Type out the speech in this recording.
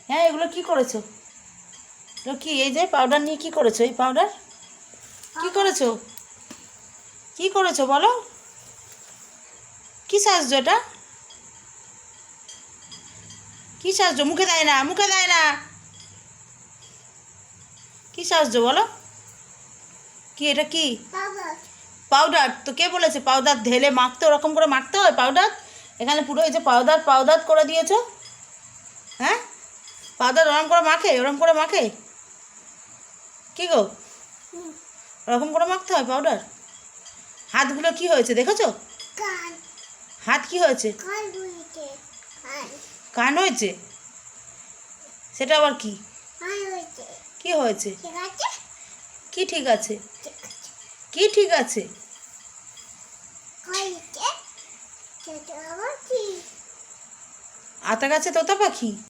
হ্যাঁ, এগুলো কি করেছো? এগুলো কি? এই যে পাউডার নিয়ে কি করেছো? এই পাউডার কি করেছো? কি করেছো বলো? কি সাজছো এটা? কি সাজছো? মুখে দেয় না, মুখে দেয় না। কি সাজছো বলো? কি এটা? কি পাউডার? তো কে বলেছে পাউডার ঢেলে মাখতে? ওরকম করে মাখতে হয় পাউডার? এখানে পুরো এই যে পাউডার পাউডার করে দিয়েছো। হ্যাঁ, পাউডার ওরম করে মাখে? ওরম করে মাখে? কি গো, ওরকম করে মাখতে হয় পাউডার? হাতগুলো কি হয়েছে দেখেছো? হাত কি হয়েছে? কান হয়েছে? সেটা আবার কি? কি হয়েছে? কি ঠিক আছে? কি ঠিক আছে? আতা গাছে তোতা পাখি?